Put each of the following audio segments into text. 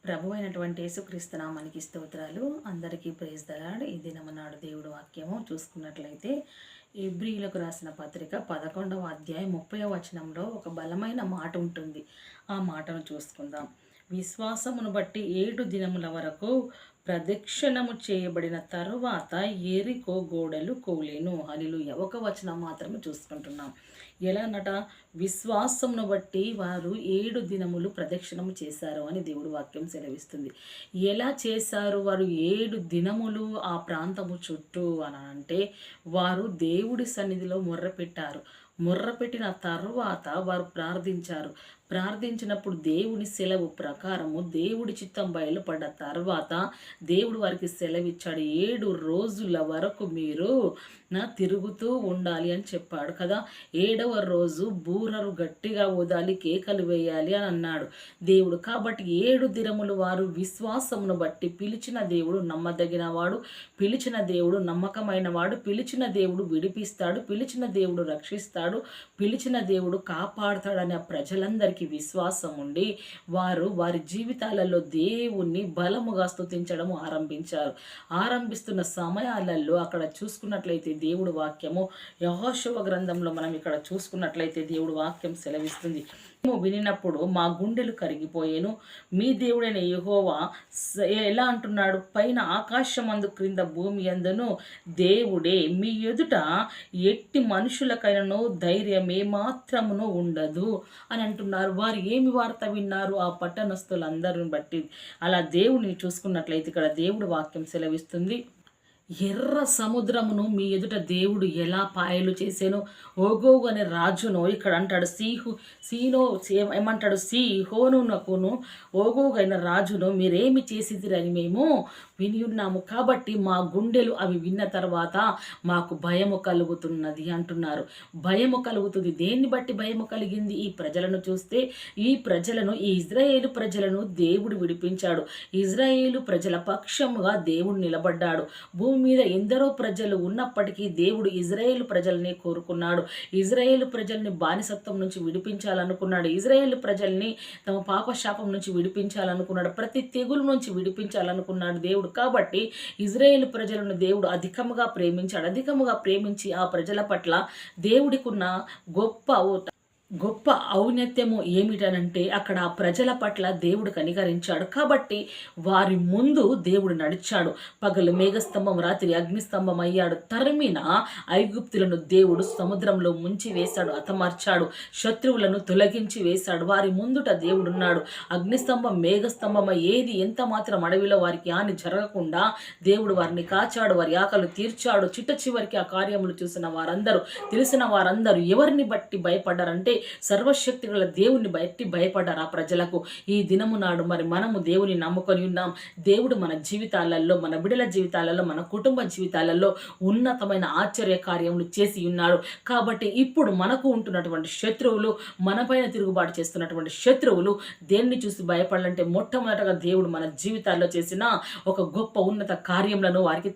ప్రభు అయినటువంటి యేసుక్రీస్తు నామానికి స్తోత్రాలు. అందరికీ ప్రైజ్ ద లార్డ్. ఈ దినమనాడు దేవుడు వాక్యము చూసుకున్నట్లయితే హెబ్రీయులకు రాసిన పత్రిక 11వ అధ్యాయం 30వ వచనంలో ఒక బలమైన మాట ఉంటుంది. ఆ మాటను చూసుకుందాం. విశ్వాసమును బట్టి 7 దినముల వరకు ప్రదక్షిణము చేయబడిన తరువాత ఎరికో గోడలు కూలెను. హల్లెలూయా. ఒక వచనం మాత్రమే చూసుకుంటున్నాం. ఎలానట? విశ్వాసమును బట్టి వారు 7 దినములు ప్రదక్షిణము చేశారు అని దేవుడు వాక్యం సెలవిస్తుంది. ఎలా చేశారు వారు 7 దినములు ఆ ప్రాంతము చుట్టూ అని అంటే, వారు దేవుడి సన్నిధిలో మొర్రపెట్టారు. మొర్రపెట్టిన తరువాత వారు ప్రార్థించినప్పుడు దేవుని సెలవు ప్రకారము దేవుడి చిత్తం బయలుపడ్డ తర్వాత దేవుడు వారికి సెలవిచ్చాడు. 7 రోజుల వరకు మీరు తిరుగుతూ ఉండాలి అని చెప్పాడు కదా. 7వ రోజు బూరలు గట్టిగా ఊదాలి, కేకలు వేయాలి అని అన్నాడు దేవుడు. కాబట్టి 7 దినములు వారు విశ్వాసమును బట్టి పిలిచిన దేవుడు నమ్మదగిన వాడు, పిలిచిన దేవుడు నమ్మకమైన వాడు, పిలిచిన దేవుడు విడిపిస్తాడు, పిలిచిన దేవుడు రక్షిస్తాడు, పిలిచిన దేవుడు కాపాడుతాడని ఆ ప్రజలందరికీ విశ్వాసం ఉండి వారి జీవితాలలో దేవుణ్ణి బలముగా స్తుతించడం ఆరంభిస్తున్న సమయాలలో అక్కడ చూసుకున్నట్లయితే దేవుడు వాక్యము యెహోషువ గ్రంథంలో మనం ఇక్కడ చూసుకున్నట్లయితే దేవుడు వాక్యం సెలవిస్తుంది. వినినప్పుడు మా గుండెలు కరిగిపోయేను. మీ దేవుడైన యెహోవా ఎలా అంటున్నాడు? పైన ఆకాశమందు క్రింద భూమి యందును దేవుడే, మీ ఎదుట ఎట్టి మనుషులకైనను ధైర్యం ఏమాత్రమును ఉండదు అని అంటున్నారు. వారు ఏమి వార్త విన్నారు? ఆ పట్టణస్థులందరిని బట్టి అలా దేవుడిని చూసుకున్నట్లయితే ఇక్కడ దేవుడు వాక్యం సెలవిస్తుంది. ఎర్ర సముద్రమును మీ ఎదుట దేవుడు ఎలా పాయలు చేసాను. ఓగోగు అనే రాజును ఇక్కడ అంటాడు సీహోనునకును ఓగోగు అయిన రాజును మీరేమి చేసిదిరని మేము విని ఉన్నాము. కాబట్టి మా గుండెలు అవి విన్న తర్వాత మాకు భయము కలుగుతున్నది అంటున్నారు. భయము కలుగుతుంది. దేన్ని బట్టి భయము కలిగింది? ఈ ప్రజలను చూస్తే ఈ ఇజ్రాయేలు ప్రజలను దేవుడు విడిపించాడు. ఇజ్రాయేలు ప్రజల పక్షముగా దేవుడు నిలబడ్డాడు. భూమి మీద ఎందరో ప్రజలు ఉన్నప్పటికీ దేవుడు ఇజ్రాయేలు ప్రజల్ని కోరుకున్నాడు. ఇజ్రాయేలు ప్రజల్ని బానిసత్వం నుంచి విడిపించాలనుకున్నాడు. ఇజ్రాయేలు ప్రజల్ని తమ పాపశాపం నుంచి విడిపించాలనుకున్నాడు. ప్రతి తెగులు నుంచి విడిపించాలనుకున్నాడు దేవుడు. కాబట్టి ఇజ్రాయేలు ప్రజలను దేవుడు అధికముగా ప్రేమించి ఆ ప్రజల పట్ల దేవుడికున్న గొప్ప ఔన్నత్యము ఏమిటనంటే అక్కడ ప్రజల పట్ల దేవుడు కనికరించాడు. కాబట్టి వారి ముందు దేవుడు నడిచాడు. పగలు మేఘస్తంభం, రాత్రి అగ్నిస్తంభం అయ్యాడు. తరిమిన ఐగుప్తులను దేవుడు సముద్రంలో ముంచి వేశాడు, హతమార్చాడు. శత్రువులను తొలగించి వేశాడు. వారి ముందుట దేవుడున్నాడు. అగ్నిస్తంభం, మేఘస్తంభం ఏది ఎంత మాత్రం అడవిలో వారికి హాని జరగకుండా దేవుడు వారిని కాచాడు. వారి ఆకలు తీర్చాడు. చిట్ట చివరికి ఆ కార్యములు తెలిసిన వారందరూ ఎవరిని బట్టి భయపడ్డారంటే సర్వశక్తి గల దేవుని బట్టి భయపడ్డారు ఆ ప్రజలకు. ఈ దినము నాడు మరి మనము దేవుని నమ్ముకొని ఉన్నాం. దేవుడు మన జీవితాలలో, మన బిడ్డల జీవితాలలో, మన కుటుంబ జీవితాలలో ఉన్నతమైన ఆశ్చర్య కార్యములు చేసి ఉన్నాడు. కాబట్టి ఇప్పుడు మనకు ఉంటున్నటువంటి శత్రువులు, మనపైన తిరుగుబాటు చేస్తున్నటువంటి శత్రువులు దేన్ని చూసి భయపడాలంటే మొట్టమొదటగా దేవుడు మన జీవితాల్లో చేసిన ఒక గొప్ప ఉన్నత కార్యములను వారికి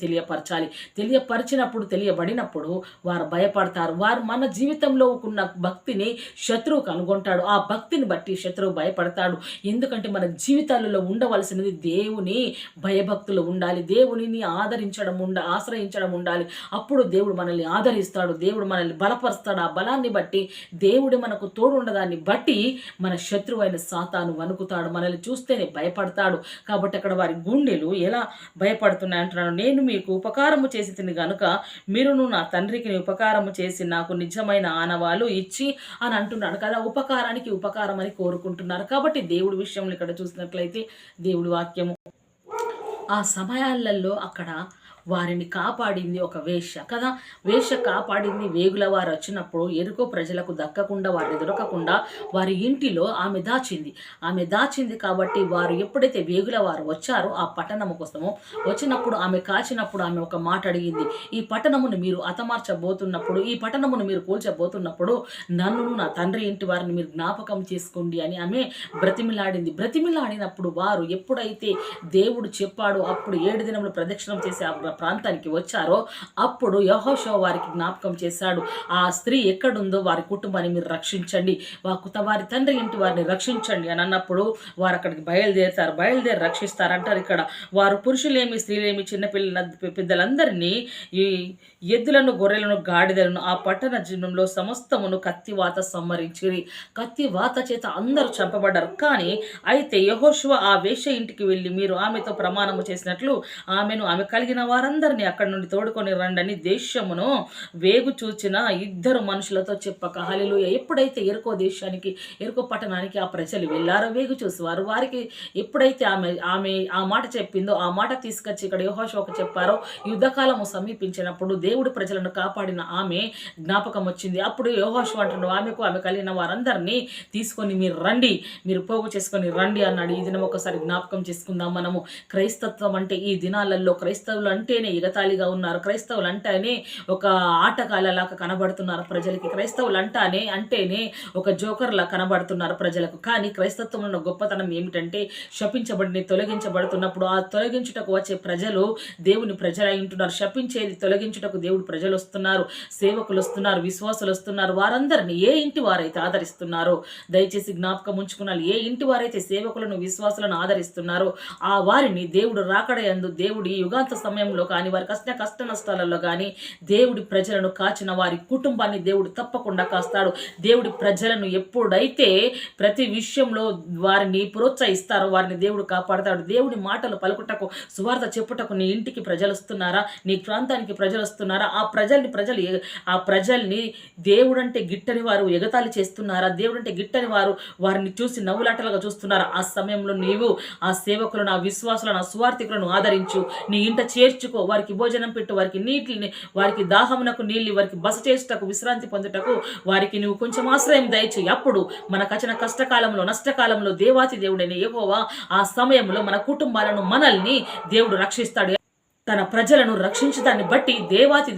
తెలియబడినప్పుడు వారు భయపడతారు. వారు మన జీవితంలో ఉన్న భక్తిని శత్రువు కనుగొంటాడు. ఆ భక్తిని బట్టి శత్రువు భయపడతాడు. ఎందుకంటే మన జీవితాలలో ఉండవలసినది దేవుని భయభక్తులు ఉండాలి. దేవునిని ఆశ్రయించడం ఉండాలి. అప్పుడు దేవుడు మనల్ని ఆదరిస్తాడు. దేవుడు మనల్ని బలపరుస్తాడు. ఆ బలాన్ని బట్టి దేవుడు మనకు తోడు ఉండదాన్ని బట్టి మన శత్రువైన సాతాను వణుకుతాడు. మనల్ని చూస్తేనే భయపడతాడు. కాబట్టి అక్కడ వారి గుండెలు ఎలా భయపడుతున్నాయి అంటున్నాడు. నేను మీకు ఉపకారము చేసి తిని గనుక మీరును నా తండ్రికి ఉపకారము చేసి నాకు నిజమైన ఆనవాలు ఇచ్చి అని అంటున్నాడు కదా. ఉపకారానికి ఉపకారం అని కోరుకుంటున్నారు. కాబట్టి దేవుడి విషయంలో ఇక్కడ చూసినట్లయితే దేవుడి వాక్యము ఆ సమయాలలో అక్కడ వారిని కాపాడింది ఒక వేశ్య కదా. వేశ్య కాపాడింది. వేగుల వారు వచ్చినప్పుడు ఎరుకో ప్రజలకు దక్కకుండా, వారిని దొరకకుండా వారి ఇంటిలో ఆమె దాచింది. కాబట్టి వారు ఎప్పుడైతే వేగుల వారు వచ్చారో ఆ పట్టణము కోసము వచ్చినప్పుడు ఆమె కాచినప్పుడు ఆమె ఒక మాట అడిగింది. ఈ పట్టణమును మీరు హతమార్చబోతున్నప్పుడు, ఈ పట్టణమును మీరు కూల్చబోతున్నప్పుడు నన్ను, నా తండ్రి ఇంటి వారిని మీరు జ్ఞాపకం చేసుకోండి అని ఆమె బ్రతిమిలాడినప్పుడు వారు ఎప్పుడైతే దేవుడు చెప్పాడో అప్పుడు 7 దినములు ప్రదక్షిణం చేసి ఆ ప్రాంతానికి వచ్చారో అప్పుడు యెహోషువ వారికి జ్ఞాపకం చేశాడు, ఆ స్త్రీ ఎక్కడుందో వారి కుటుంబాన్ని మీరు రక్షించండి, వారి తండ్రి ఇంటి వారిని రక్షించండి అని అన్నప్పుడు వారు అక్కడికి బయలుదేరి రక్షిస్తారంటారు. ఇక్కడ వారు పురుషులేమి స్త్రీలేమి చిన్నపిల్లల పెద్దలందరినీ ఈ ఎద్దులను గొర్రెలను గాడిదలను ఆ పట్టణ జీవనంలో సమస్తమును కత్తివాత సంహరించిరి. కత్తివాత చేత అందరూ చంపబడ్డారు. కానీ అయితే యెహోషువ ఆ వేశ్య ఇంటికి వెళ్ళి మీరు ఆమెతో ప్రమాణము చేసినట్లు ఆమె కలిగిన వారందరినీ అక్కడి నుండి తోడుకొని రండని దేశమును వేగు చూచిన ఇద్దరు మనుషులతో చెప్పక. హల్లెలూయా. ఎప్పుడైతే ఎరుకో పట్టణానికి ఆ ప్రజలు వెళ్ళారో వేగు చూసేవారు, వారికి ఎప్పుడైతే ఆమె ఆ మాట చెప్పిందో ఆ మాట తీసుకొచ్చి ఇక్కడ యెహోషువకు చెప్పారో యుద్ధకాలము సమీపించినప్పుడు దేవుడు ప్రజలను కాపాడిన ఆమె జ్ఞాపకం వచ్చింది. అప్పుడు యెహోషువ అంటున్నాడు, ఆమె కలిగిన వారందరినీ తీసుకొని మీరు పోగు చేసుకొని రండి అన్నాడు. ఈ దినం ఒకసారి జ్ఞాపకం చేసుకుందాం మనము. క్రైస్తత్వం అంటే ఈ దినాలలో క్రైస్తవులు అంటేనే ఎగతాళిగా ఉన్నారు. క్రైస్తవులు అంటేనే ఒక ఆటగాళ్ళలాగా కనబడుతున్నారు ప్రజలకి. క్రైస్తవులు అంటేనే ఒక జోకర్లా కనబడుతున్నారు ప్రజలకు. కానీ క్రైస్తత్వం ఉన్న గొప్పతనం ఏమిటంటే శపించబడి తొలగించబడుతున్నప్పుడు ఆ తొలగించుటకు వచ్చే ప్రజలు దేవుని ప్రజలై ఉంటున్నారు. శపించేది తొలగించుటకు దేవుడు ప్రజలు వస్తున్నారు, సేవకులు వస్తున్నారు, విశ్వాసులు వస్తున్నారు. వారందరినీ ఏ ఇంటి వారైతే ఆదరిస్తున్నారో దయచేసి జ్ఞాపకం ఉంచుకున్నారు. ఏ ఇంటి వారైతే సేవకులను విశ్వాసులను ఆదరిస్తున్నారో ఆ వారిని దేవుడు రాకడయందు దేవుడి యుగాంత సమయంలో కానీ వారి కష్ట నష్టాలలో కానీ దేవుడి ప్రజలను కాచిన వారి కుటుంబాన్ని దేవుడు తప్పకుండా కాస్తాడు. దేవుడి ప్రజలను ఎప్పుడైతే ప్రతి విషయంలో వారిని ప్రోత్సహిస్తారో వారిని దేవుడు కాపాడతాడు. దేవుడి మాటలు పలుకుటకు సువార్త చెప్పుటకు నీ ఇంటికి ప్రజలు వస్తున్నారా, నీ ప్రాంతానికి ప్రజలు వస్తున్నారా, ఆ ప్రజల్ని దేవుడంటే గిట్టని వారు ఎగతాళి చేస్తున్నారా, దేవుడంటే గిట్టని వారు వారిని చూసి నవ్వులాటలుగా చూస్తున్నారా, ఆ సమయంలో నీవు ఆ సేవకులను ఆ విశ్వాసులను ఆ సువార్థికులను ఆదరించు, నీ ఇంట చేర్చుకో, వారికి భోజనం పెట్టు, వారికి నీటిని వారికి దాహమునకు నీళ్ళు వారికి బస చేసేటకు విశ్రాంతి పొందుటకు వారికి నువ్వు కొంచెం ఆశ్రయం దయచేయి. అప్పుడు మనకచిన కష్టకాలంలో నష్టకాలంలో దేవాతి దేవుడైన యెహోవా ఆ సమయంలో మన కుటుంబాలను మనల్ని దేవుడు రక్షిస్తాడు. తన ప్రజలను రక్షించడాన్ని బట్టి దేవాతి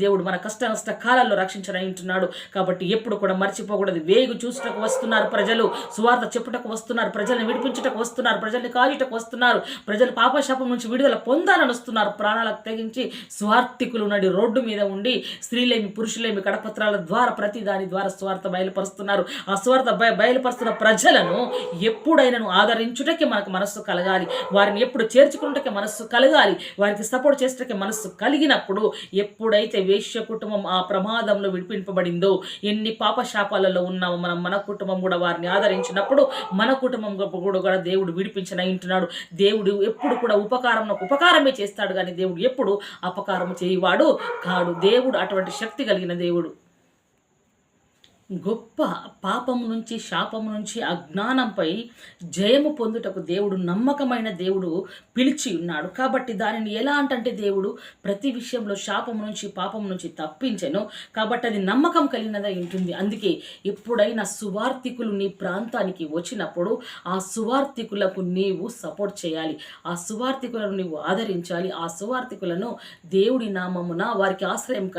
దేవుడు మన కష్ట నష్ట కాలాల్లో రక్షించనంటున్నాడు. కాబట్టి ఎప్పుడు కూడా మర్చిపోకూడదు. వేగు చూసుటకు వస్తున్నారు ప్రజలు, సువార్త చెప్పుటకు వస్తున్నారు, ప్రజల్ని విడిపించుటకు వస్తున్నారు, ప్రజల్ని కాయుటకు వస్తున్నారు, ప్రజలు పాపశాపం నుంచి విడుదల పొందాలని వస్తున్నారు. ప్రాణాలకు తెగించి స్వార్థికులు నడి రోడ్డు మీద ఉండి స్త్రీలేమి పురుషులేమి కడపత్రాల ద్వారా ప్రతి దాని ద్వారా స్వార్థ బయలుపరుస్తున్నారు. ఆ స్వార్థ బయలుపరుస్తున్న ప్రజలను ఎప్పుడైనా ఆదరించుటకి మనకు మనస్సు కలగాలి, వారిని ఎప్పుడు చేర్చుకున్నటకే మనస్సు కలగాలి, వారికి సపోర్ట్ చేసేటకే మనస్సు కలిగినప్పుడు ఎప్పుడైతే వేశ్య కుటుంబం ఆ ప్రమాదంలో విడిపింపబడిందో, ఎన్ని పాపశాపాలలో ఉన్నామో మన కుటుంబం కూడా వారిని ఆదరించినప్పుడు మన కుటుంబం కూడా దేవుడు విడిపించనంటున్నాడు. దేవుడు ఎప్పుడు కూడా ఉపకారమే చేస్తాడు కానీ దేవుడు ఎప్పుడు అపకారం చేయవాడు కాడు. దేవుడు అటువంటి శక్తి కలిగిన దేవుడు. గొప్ప పాపము నుంచి శాపము నుంచి అజ్ఞానంపై జయము పొందుటకు దేవుడు నమ్మకమైన దేవుడు పిలిచి ఉన్నాడు. కాబట్టి దానిని ఎలా అంటే దేవుడు ప్రతి విషయంలో శాపము నుంచి పాపము నుంచి తప్పించెను. కాబట్టి అది నమ్మకం కలిగినదై ఉంటుంది. అందుకే ఎప్పుడైనా సువార్థికులు నీ ప్రాంతానికి వచ్చినప్పుడు ఆ సువార్థికులకు నీవు సపోర్ట్ చేయాలి, ఆ సువార్థికులను నీవు ఆదరించాలి, ఆ సువార్థికులను దేవుడి నామమున వారికి ఆశ్రయం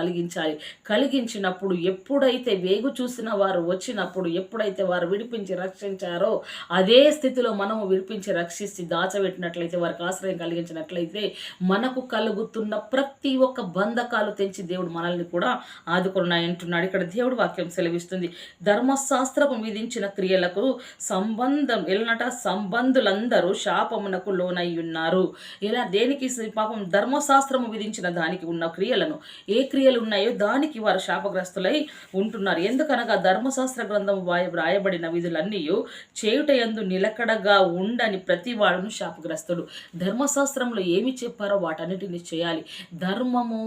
కలిగించినప్పుడు ఎప్పుడైతే వేగు చూసిన వారు వచ్చినప్పుడు ఎప్పుడైతే వారు విడిపించి రక్షించారో అదే స్థితిలో మనము విడిపించి రక్షించి దాచబెట్టినట్లయితే వారికి ఆశ్రయం కలిగించినట్లయితే మనకు కలుగుతున్న ప్రతి ఒక్క బంధకాలు తెంచి దేవుడు మనల్ని కూడా ఆదుకున్నాయంటున్నాడు. ఇక్కడ దేవుడు వాక్యం సెలవిస్తుంది, ధర్మశాస్త్రము విధించిన క్రియలకు సంబంధులందరూ శాపమునకు లోనై ఉన్నారు. ఇలా దేనికి పాపం ధర్మశాస్త్రము విధించిన దానికి ఉన్న క్రియలను ఏ క్రియలు ఉన్నాయో దానికి వారు శాపగ్రస్తులై ఉంటున్నారు. ఎందుకనగా ధర్మశాస్త్ర గ్రంథం వ్రాయబడిన విధులన్నీ చేయుటయందు నిలకడగా ఉండని ప్రతి వాడును శాపగ్రస్తుడు. ధర్మశాస్త్రంలో ఏమి చెప్పారో వాటన్నిటిని చేయాలి. ధర్మము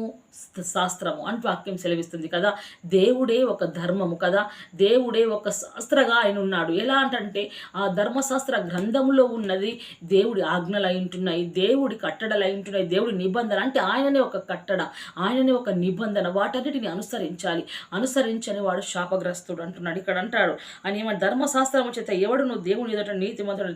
శాస్త్రము అంటూ వాక్యం సెలవిస్తుంది కదా. దేవుడే ఒక ధర్మము కదా, దేవుడే ఒక శాస్త్రగా ఆయన ఉన్నాడు. ఎలా అంటే ఆ ధర్మశాస్త్ర గ్రంథంలో ఉన్నది దేవుడి ఆజ్ఞలు అయి ఉంటున్నాయి, దేవుడి కట్టడలు అయి ఉంటున్నాయి, దేవుడి నిబంధన అంటే ఆయననే ఒక కట్టడ, ఆయననే ఒక నిబంధన. వాటన్నిటిని అనుసరించాలి. అనుసరించని వాడు శాపగ్రస్తుడు. శాపగ్రస్తుడు అంటున్నాడు. ఇక్కడ అంటాడు అని ఏమన్నా ధర్మశాస్త్రము చేత ఎవడును దేవుని ఎదుట నీతిమంతుడు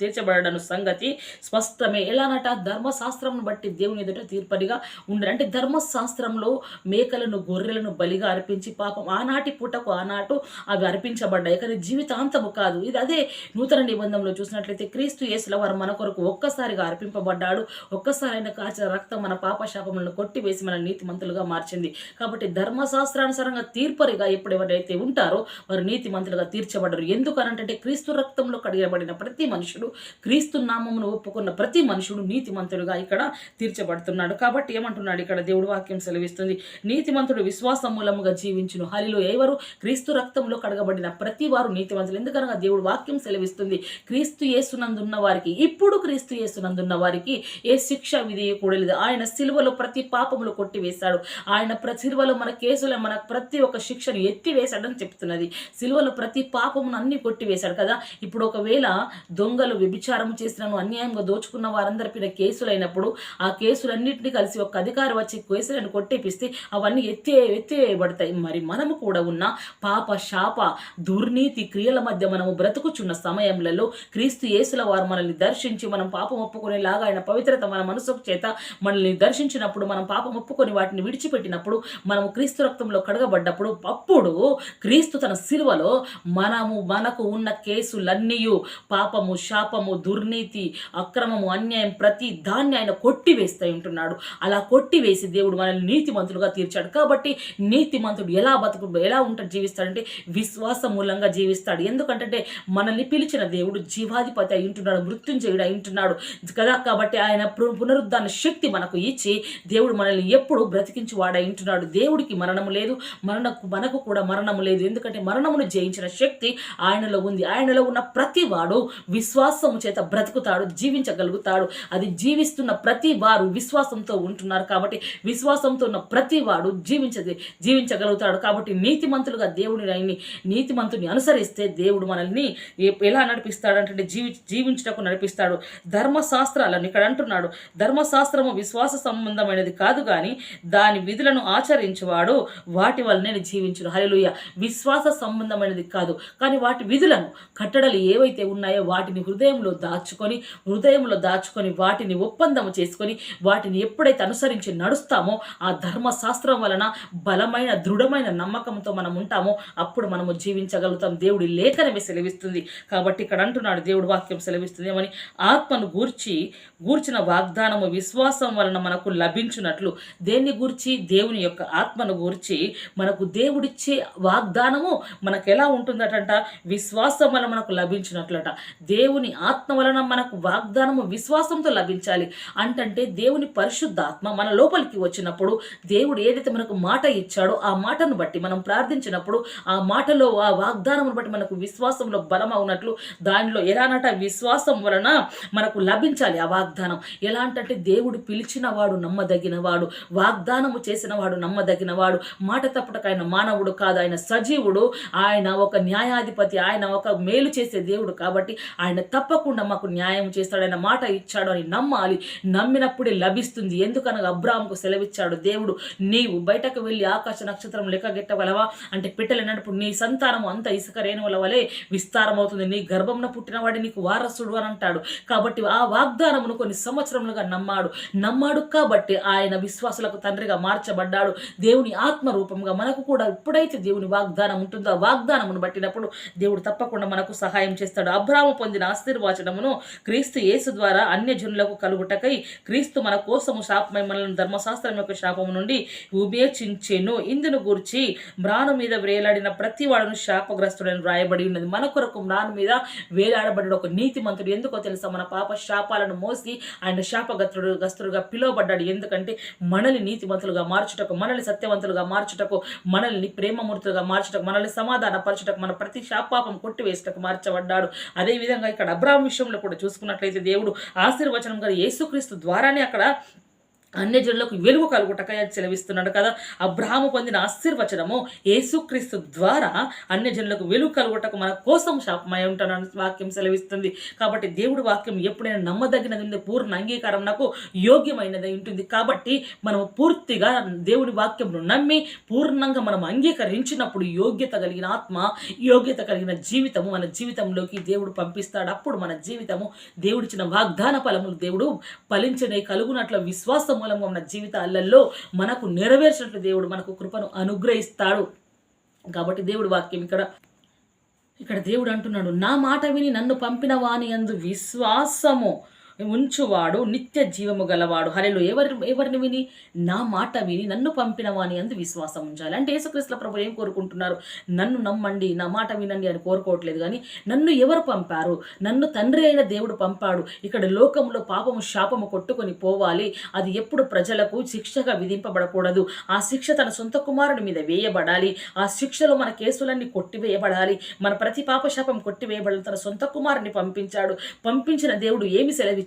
తీర్చబడను సంగతి స్పష్టమే. ఎలానట? ధర్మశాస్త్రం బట్టి దేవుని ఎదుట తీర్పరిగా ఉండరు. అంటే ధర్మశాస్త్రంలో మేకలను గొర్రెలను బలిగా అర్పించి పాపం ఆనాటి పూటకు ఆనాటు అవి అర్పించబడ్డాయి, కానీ జీవితాంతము కాదు. ఇది అదే నూతన నిబంధనలో చూసినట్లయితే క్రీస్తు యేసుల వారు మన కొరకు ఒక్కసారిగా అర్పింపబడ్డాడు. ఒక్కసారి ఆయన కాచిన రక్తం మన పాప శాపములను కొట్టివేసి మన నీతిమంతులుగా మార్చింది. కాబట్టి ధర్మశాస్త్రానుసారంగా తీర్పరిగా ఎప్పుడు ఎవరైతే ఉంటారో వారు నీతిమంతులుగా తీర్చబడ్డారు. ఎందుకనంటే క్రీస్తు రక్తంలో కడిగబడిన ప్రతి మనుషుడు, క్రీస్తు నామమును ఒప్పుకున్న ప్రతి మనుషుడు నీతిమంతుడుగా ఇక్కడ తీర్చబడుతున్నాడు. కాబట్టి ఏమంటున్నాడు ఇక్కడ దేవుడు వాక్యం సెలవిస్తుంది, నీతిమంతుడు విశ్వాస మూలముగా జీవించును. హల్లెలూయా. ఎవరు? క్రీస్తు రక్తంలో కడగబడిన ప్రతి వారు నీతిమంతులు. ఎందుకనగా దేవుడు వాక్యం సెలవిస్తుంది, క్రీస్తు యేసునందున్న వారికి, ఇప్పుడు క్రీస్తు యేసునందున్న వారికి ఏ శిక్ష విధియకూడలేదు. ఆయన సిలువలో ప్రతి పాపములు కొట్టివేశాడు. ఆయన సిలువలో మన కేసులో మన ప్రతి ఒక్క శిక్షను ఎత్తివేశాడని చెప్తున్నది. సిలువలో ప్రతి పాపమును అన్ని కొట్టివేశాడు కదా. ఇప్పుడు ఒకవేళ దొంగలు వ్యభిచారం చేసినను అన్యాయంగా దోచుకున్న వారందరిపైన కేసులైనప్పుడు ఆ కేసులన్నింటినీ కలిసి ఒక అధికారి వచ్చి కేసులను కొట్టేపిస్తే అవన్నీ ఎత్తివేయబడతాయి. మరి మనము కూడా ఉన్న పాప శాప దుర్నీతి క్రియల మధ్య మనము బ్రతుకుచున్న సమయంలో క్రీస్తు యేసుల వారు మనల్ని దర్శించి మనం పాపం ఒప్పుకునేలాగా ఆయన పవిత్రత మన మనసు చేత మనల్ని దర్శించినప్పుడు, మనం పాపం ఒప్పుకొని వాటిని విడిచిపెట్టినప్పుడు, మనము క్రీస్తు రక్తంలో కడగబడ్డప్పుడు, అప్పుడు క్రీస్తు తన సిలువలో మనకు ఉన్న కేసులన్నీ, పాపము శాపము దుర్నీతి అక్రమము అన్యాయం ప్రతి దాన్ని ఆయన కొట్టివేస్తూ ఉంటున్నాడు. అలా కొట్టివేసి దేవుడు మనల్ని నీతిమంతులుగా తీర్చాడు. కాబట్టి నీతిమంతుడు ఎలా ఉంటాడు, జీవిస్తాడంటే విశ్వాస మూలంగా జీవిస్తాడు. ఎందుకంటే మనల్ని పిలిచిన దేవుడు జీవాధిపతి అయి ఉంటున్నాడు, మృత్యుంజయుడు అయి ఉంటున్నాడు కదా. కాబట్టి ఆయన పునరుద్ధాన శక్తి మనకు ఇచ్చి దేవుడు మనల్ని ఎప్పుడు బ్రతికించి వాడై ఉంటున్నాడు. దేవుడికి మరణము లేదు, మనకు కూడా మరణము లేదు. ఎందుకంటే మరణమును జయించిన శక్తి ఆయనలో ఉంది. ఆయనలో ఉన్న ప్రతి వాడు విశ్వాసము చేత బ్రతుకుతాడు, జీవించగలుగుతాడు. అది జీవిస్తున్న ప్రతి వారు విశ్వాసంతో ఉంటున్నారు. కాబట్టి విశ్వాసంతో ఉన్న ప్రతి వాడు జీవించగలుగుతాడు. కాబట్టి నీతిమంతులుగా నీతిమంతుని అనుసరిస్తే దేవుడు మనల్ని ఎలా నడిపిస్తాడంటే జీవించుటకు నడిపిస్తాడు. ధర్మశాస్త్రాలను ఇక్కడ అంటున్నాడు, ధర్మశాస్త్రము విశ్వాస సంబంధమైనది కాదు కానీ దాని విధులను ఆచరించేవాడు వాటి వల్లనే జీవించును. హల్లెలూయా. విశ్వాస సంబంధమైనది కాదు కానీ వాటి విధులను, కట్టడలు ఏవైతే ఉన్నాయో వాటిని హృదయంలో దాచుకొని వాటిని ఒప్పందము చేసుకొని వాటిని ఎప్పుడైతే అనుసరించి నడుస్తామో ఆ ధర్మశాస్త్రం వలన బలమైన దృఢమైన నమ్మకంతో మనం ఉంటామో అప్పుడు మనము జీవించగలుగుతాం. దేవుడి లేఖనమే సెలవిస్తుంది. కాబట్టి ఇక్కడ అంటున్నాడు దేవుడు వాక్యం సెలవిస్తుంది ఏమని, ఆత్మను గూర్చిన వాగ్దానము విశ్వాసం వలన మనకు లభించున్నట్లు. దేన్ని గూర్చి? దేవుని యొక్క ఆత్మను గూర్చి మనకు దేవుడిచ్చే వాగ్దానము మనకు ఎలా ఉంటుందట? విశ్వాసం వలన మనకు లభించినట్లట. దేవుని ఆత్మ వలన మనకు వాగ్దానము విశ్వాసంతో లభించాలి. అంటే దేవుని పరిశుద్ధాత్మ మన లోపలికి వచ్చినప్పుడు దేవుడు ఏదైతే మనకు మాట ఇచ్చాడో ఆ మాటను బట్టి మనం ప్రార్థించినప్పుడు ఆ మాటలో ఆ వాగ్దానమును బట్టి మనకు విశ్వాసంలో బలం అవునట్లు దానిలో ఎలానట విశ్వాసం వలన మనకు లభించాలి ఆ వాగ్దానం. ఎలా అంటే దేవుడు పిలిచిన వాడు నమ్మదగినవాడు, వాగ్దానము చేసిన వాడు నమ్మదగినవాడు. మాట తప్పటకు ఆయన మానవుడు కాదు, ఆయన సజీవుడు, ఆయన ఒక న్యాయాధిపతి, ఆయన ఒక మేలు చేసే దేవుడు. కాబట్టి ఆయన తప్పకుండా మాకు న్యాయం చేస్తాడు. ఆయన మాట ఇచ్చాడు అని నమ్మాలి. నమ్మినప్పుడే లభిస్తుంది. ఎందుకనగా అబ్రాహాముకు సెలవిచ్చాడు దేవుడు, నీవు బయటకు వెళ్ళి ఆకాశ నక్షత్రం లెక్కగెట్టగలవా అంటే పెట్టలేనప్పుడు నీ సంతానము అంత ఇసుక రేణువుల వలె విస్తారమవుతుంది, నీ గర్భంలో పుట్టినవాడి నీకు వారసుడు అని అంటాడు. కాబట్టి ఆ వాగ్దానమును కొన్ని సంవత్సరములుగా నమ్మాడు కాబట్టి ఆయన విశ్వాసులకు తండ్రిగా మార్చబడ్డాడు. దేవుని ఆత్మ రూపంగా మనకు కూడా ఎప్పుడైతే దేవుని వాగ్దానం ఉంటుందో ఆ వాగ్దానమును బట్టినప్పుడు దేవుడు తప్పకుండా మనకు సహాయం చేస్తాడు. అబ్రాహాము పొందిన ఆశీర్వచనమును క్రీస్తు యేసు ద్వారా అన్యజనులకు కలుగుటకై క్రీస్తు మన కోసము శాపమై మనల్ని ధర్మశాస్త్రం యొక్క శాపము నుండి విమోచించెను. ఇందును గూర్చి మ్రాను మీద వేలాడిన ప్రతి వాడును శాపగ్రస్తుడని రాయబడి ఉన్నది. మన కొరకు మ్రాను మీద వేలాడబడిన ఒక నీతిమంతుడు. ఎందుకో తెలుసా? మన పాప శాపాలను మోసి ఆయన శాపగ్రస్తుడుగా పిలువబడ్డాడు. ఎందుకంటే మనల్ని నీతిమంతులుగా మార్చుటకు, మనల్ని సత్యవంతులుగా మార్చుటకు, మనల్ని ప్రేమమూర్తులుగా మార్చుటకు, మనల్ని సమాధాన పరచుటకు, మన ప్రతి శాపాపం కొట్టివేసుటకు మార్చబడ్డాడు. అదేవిధంగా ఇక్కడ అబ్రాహాము విషయంలో కూడా చూసుకున్నట్లయితే దేవుడు ఆశీర్వచనం గారు యేసుక్రీస్తు ద్వారానే అక్కడ అన్యజనులకు వెలుగు కలుగుటకై సెలవిస్తున్నాడు కదా. అబ్రహాము పొందిన ఆశీర్వచనము యేసుక్రీస్తు ద్వారా అన్యజనులకు వెలుగు కలుగుటకు మన కోసం శాపమై ఉంటానని వాక్యం సెలవిస్తుంది. కాబట్టి దేవుడి వాక్యం ఎప్పుడైనా నమ్మదగినది ఉంది, పూర్ణ అంగీకారం నాకు యోగ్యమైనది ఉంటుంది. కాబట్టి మనం పూర్తిగా దేవుడి వాక్యంను నమ్మి పూర్ణంగా మనం అంగీకరించినప్పుడు యోగ్యత కలిగిన ఆత్మ, యోగ్యత కలిగిన జీవితము మన జీవితంలోకి దేవుడు పంపిస్తాడు. అప్పుడు మన జీవితము దేవుడిచ్చిన వాగ్దాన ఫలములు దేవుడు ఫలించనే కలుగునట్ల విశ్వాసం మూలంగా ఉన్న జీవితాలలో మనకు నెరవేర్చినట్లు దేవుడు మనకు కృపను అనుగ్రహిస్తాడు. కాబట్టి దేవుడి వాక్యం ఇక్కడ దేవుడు అంటున్నాడు, నా మాట విని నన్ను పంపిన వాని యందు విశ్వాసము ఉంచువాడు నిత్య జీవము గలవాడు. హల్లెలూయా. ఎవరిని విని? నా మాట విని నన్ను పంపిన వాని అందు విశ్వాసం ఉంచాలి. అంటే యేసుక్రీస్తు ప్రభు ఏం కోరుకుంటున్నారు? నన్ను నమ్మండి, నా మాట వినండి అని కోరుకోవట్లేదు. కానీ నన్ను ఎవరు పంపారు? నన్ను తండ్రి అయిన దేవుడు పంపాడు. ఇక్కడ లోకంలో పాపము శాపము కొట్టుకొని పోవాలి. అది ఎప్పుడు ప్రజలకు శిక్షగా విధింపబడకూడదు. ఆ శిక్ష తన సొంత కుమారుని మీద వేయబడాలి. ఆ శిక్షలో మన కేసులన్నీ కొట్టివేయబడాలి. మన ప్రతి పాప శాపం కొట్టివేయబడాలి. తన సొంత కుమారుని పంపించాడు. పంపించిన దేవుడు ఏమి సెలవిచ్చాడు?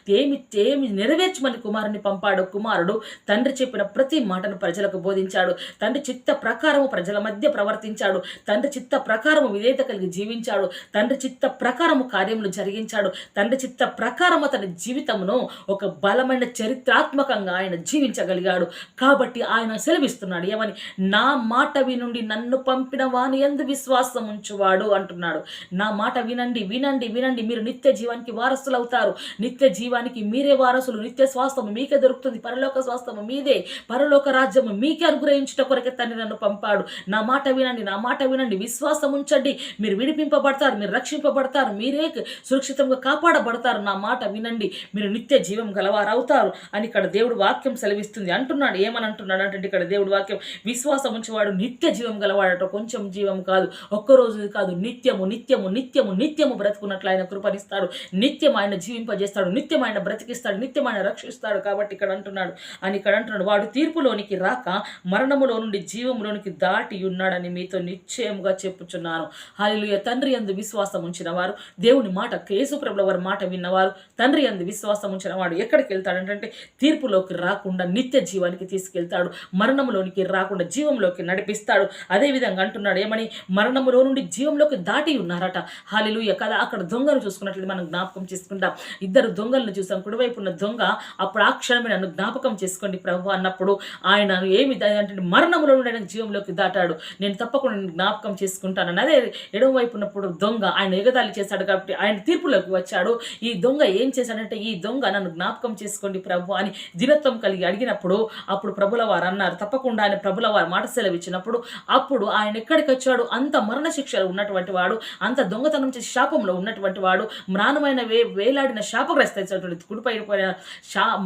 ఏమి నెరవేర్చమని కుమారుని పంపాడు. కుమారుడు తండ్రి చెప్పిన ప్రతి మాటను ప్రజలకు బోధించాడు. తండ్రి చిత్త ప్రకారము ప్రజల మధ్య ప్రవర్తించాడు. తండ్రి చిత్త ప్రకారము విధేయత కలిగి జీవించాడు. తండ్రి చిత్త ప్రకారము కార్యములు జరిగించాడు. తండ్రి చిత్త ప్రకారము తన జీవితమును ఒక బలమైన చరిత్రాత్మకంగా ఆయన జీవించగలిగాడు. కాబట్టి ఆయన సెలవిస్తున్నాడు ఏమని? నా మాట వినుండి నన్ను పంపిన వాని యందు విశ్వాసం ఉంచువాడు అంటున్నాడు. నా మాట వినండి, వినండి, వినండి. మీరు నిత్య జీవానికి వారసులు అవుతారు. నిత్య జీవానికి మీరే వారసులు. నిత్య స్వాస్థము మీకే దొరుకుతుంది. పరలోక స్వాస్థము మీదే. పరలోక రాజ్యము మీకే అనుగ్రహించుట కొరకే తండ్రి నన్ను పంపాడు. నా మాట వినండి, నా మాట వినండి, విశ్వాసం ఉంచండి. మీరు విడిపింపబడతారు, మీరు రక్షింపబడతారు, మీరే సురక్షితంగా కాపాడబడతారు. నా మాట వినండి, మీరు నిత్య జీవం గలవారు అవుతారు అని ఇక్కడ దేవుడు వాక్యం సెలవిస్తుంది. అంటున్నాడు. ఏమని అంటున్నాడు అంటే ఇక్కడ దేవుడు వాక్యం, విశ్వాసం ఉంచేవాడు నిత్య జీవం గలవాడట. కొంచెం జీవం కాదు, ఒక్కరోజు కాదు, నిత్యము నిత్యము నిత్యము నిత్యము బ్రతుకున్నట్లు ఆయన కృపనిస్తాడు. నిత్యం ఆయన జీవింపజేస్తాడు. నిత్యం ఆయన బ్రతికిస్తాడు. నిత్యం ఆయన రక్షిస్తాడు. కాబట్టి ఇక్కడ అంటున్నాడు వాడు తీర్పులోనికి రాక మరణములో నుండి జీవములోనికి దాటి ఉన్నాడని మీతో నిశ్చయముగా చెప్పుచున్నాను. హల్లెలూయా. తండ్రి యందు విశ్వాసం ఉంచిన వారు, దేవుని మాట, యేసు ప్రభుల వారి మాట విన్నవారు, తండ్రి యందు విశ్వాసం ఉంచిన వాడు ఎక్కడికి వెళ్తాడంటే తీర్పులోకి రాకుండా నిత్య జీవానికి తీసుకెళ్తాడు. మరణములోనికి రాకుండా జీవంలోకి నడిపిస్తాడు. అదేవిధంగా అంటున్నాడు ఏమని? మరణములో నుండి జీవంలోకి దాటి ఉన్నారట. హల్లెలూయా. కదా, అక్కడ దొంగను చూసుకున్నట్లయితే మనం జ్ఞాపకం చేసుకుంటాం. ఇద్దరు దొంగలను చూసాం. కుడివైపు ఉన్న దొంగ అప్పుడు ఆ క్షణమే నన్ను జ్ఞాపకం చేసుకోండి ప్రభు అన్నప్పుడు ఆయన ఏమి అంటే మరణములో నుండి ఆయన జీవంలోకి దాటాడు. నేను తప్పకుండా జ్ఞాపకం చేసుకుంటానని. అదే ఎడమ వైపు ఉన్నప్పుడు దొంగ ఆయన ఎగతాళి చేశాడు కాబట్టి ఆయన తీర్పులోకి వచ్చాడు. ఈ దొంగ ఏం చేశాడంటే, ఈ దొంగ నన్ను జ్ఞాపకం చేసుకోండి ప్రభు అని దినత్వం కలిగి అడిగినప్పుడు అప్పుడు ప్రభుల వారు అన్నారు. తప్పకుండా ఆయన ప్రభుల వారు మాట సెలవిచ్చినప్పుడు అప్పుడు ఆయన ఎక్కడికి వచ్చాడు? అంత మరణ శిక్షలో ఉన్నటువంటి వాడు, అంత దొంగతనం చేసి శాపంలో ఉన్నటువంటి వాడు, మ్రానమైన వేలాడిన శాపగ్రస్తటువంటి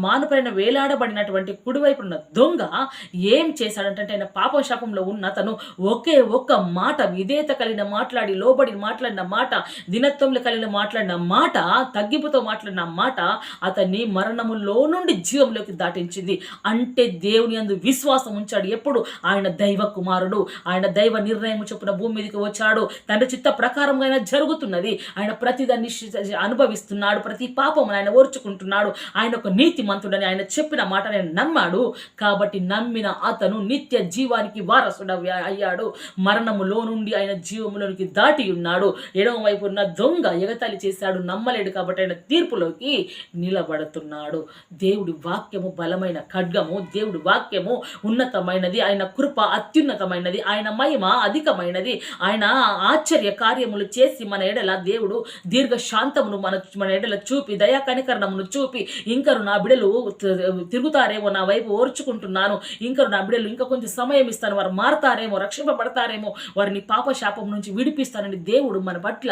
మానుపైన వేలాడబడినటువంటి కుడివైపు ఉన్న దొంగ ఏం చేశాడంటే, ఆయన పాప శాపంలో ఉన్న తను ఒకే ఒక్క మాట, విధేయత కలిగిన మాట్లాడి లోబడి మాట్లాడిన మాట, దినత్వంలో కలిగిన మాట్లాడిన మాట, తగ్గింపుతో మాట్లాడిన మాట అతన్ని మరణములో నుండి జీవంలోకి దాటించింది. అంటే దేవుని యందు విశ్వాసం ఉంచాడు. ఎప్పుడు? ఆయన దైవ కుమారుడు. ఆయన దైవ నిర్ణయం చొప్పున భూమి మీదకి వచ్చాడు. తండ్రి చిత్త ప్రకారంగా ఆయన జరుగుతున్నది. ఆయన ప్రతిదాన్ని అనుభవిస్తున్నాడు. ప్రతి పాపమును ఆయన ఓర్చుకుంటున్నాడు. ఆయన ఒక నీతిమంతుడని ఆయన చెప్పిన మాట నేను నమ్మాడు. కాబట్టి నమ్మిన అతను నిత్య జీవానికి వారసుడు అయ్యాడు. మరణములో నుండి ఆయన జీవములోనికి దాటి ఉన్నాడు. ఎడమ వైపు ఉన్న దొంగ ఎగతాళి చేశాడు, నమ్మలేడు. కాబట్టి ఆయన తీర్పులోకి నిలబడుతున్నాడు. దేవుడి వాక్యము బలమైన ఖడ్గము. దేవుడి వాక్యము ఉన్నతమైనది. ఆయన కృప అత్యున్నతమైనది. ఆయన మహిమ అధికమైనది. ఆయన ఆశ్చర్య కార్యములు చేసి మన ఎడల దేవుడు దీర్ఘ శాంతమును మన ఎడల చూపి, దయా కనికరణమును చూపి, ఇంకరు నా బిడలు తిరుగుతారేమో, నా వైపు ఓర్చుకుంటున్నాను, ఇంకరు నా బిడలు ఇంకా కొంచెం సమయం ఇస్తాను, వారు మారతారేమో, రక్షింపబడతారేమో, వారిని పాప శాపం నుంచి విడిపిస్తానని దేవుడు మన పట్ల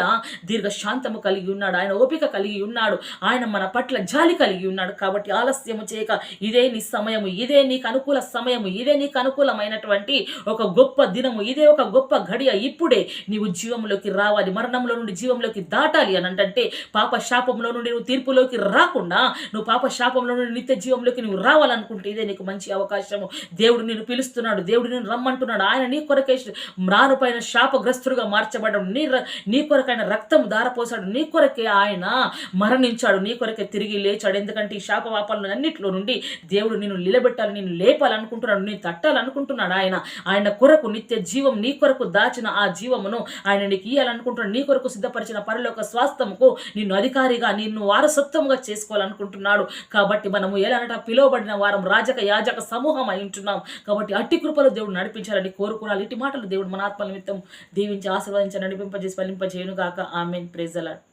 దీర్ఘ శాంతము కలిగి ఉన్నాడు. ఆయన ఓపిక కలిగి ఉన్నాడు. ఆయన మన పట్ల జాలి కలిగి ఉన్నాడు. కాబట్టి ఆలస్యము చేయక, ఇదే నీ సమయము, ఇదే నీకు అనుకూల సమయము, ఇదే నీకు అనుకూలమైనటువంటి ఒక గొప్ప దినము, ఇదే ఒక గొప్ప గడియ. ఇప్పుడే నీవు జీవంలోకి రావాలి. మరణంలో నుండి జీవంలోకి దాటాలి అని అంటే, పాప శాపంలో నుండి నువ్వు తీర్పులోకి రాకుండా నువ్వు పాప శాపంలో నుండి నిత్య జీవంలోకి నువ్వు రావాలనుకుంటే ఇదే నీకు మంచి అవకాశము. దేవుడు నిన్ను పిలుస్తున్నాడు, దేవుడు నిన్ను రమ్మంటున్నాడు. ఆయన నీ కొరకే రానుపైన శాపగ్రస్తుడుగా మార్చబడ్డాడు, నీ కొరకైన రక్తం ధారపోసాడు, నీ కొరకే ఆయన మరణించాడు, నీ కొరకే తిరిగి లేచాడు. ఎందుకంటే ఈ శాపవాపాలను అన్నింటిలో నుండి దేవుడు నిన్ను నిలబెట్టాలి, నిన్ను లేపాలనుకుంటున్నాడు, నీ తట్టాలనుకుంటున్నాడు. ఆయన కొరకు నిత్య జీవం, నీ కొరకు దాచిన ఆ జీవమును ఆయన నీకు ఇయ్యాలనుకుంటున్నాడు. నీ కొరకు సిద్ధపరిచిన పరలోక స్వాస్థ్యముకు నిన్ను అధికారిగా, నిన్ను వారసత్వంగా చేసుకోవాలనుకుంటున్నాడు. కాబట్టి మనము ఎలాంట పిలువబడిన వారం రాజక యాజక సమూహం అయి ఉంటున్నాం. కాబట్టి అట్టి కృపలో దేవుడు నడిపించాలని కోరుకున్నాను. ఇటు మాటలు దేవుడు మన ఆత్మ నిమిత్తం దీవించి ఆశీర్వదించి నడిపింపజేసి ఫలింపజేయును గాక. ఆమేన్. Praise the lord.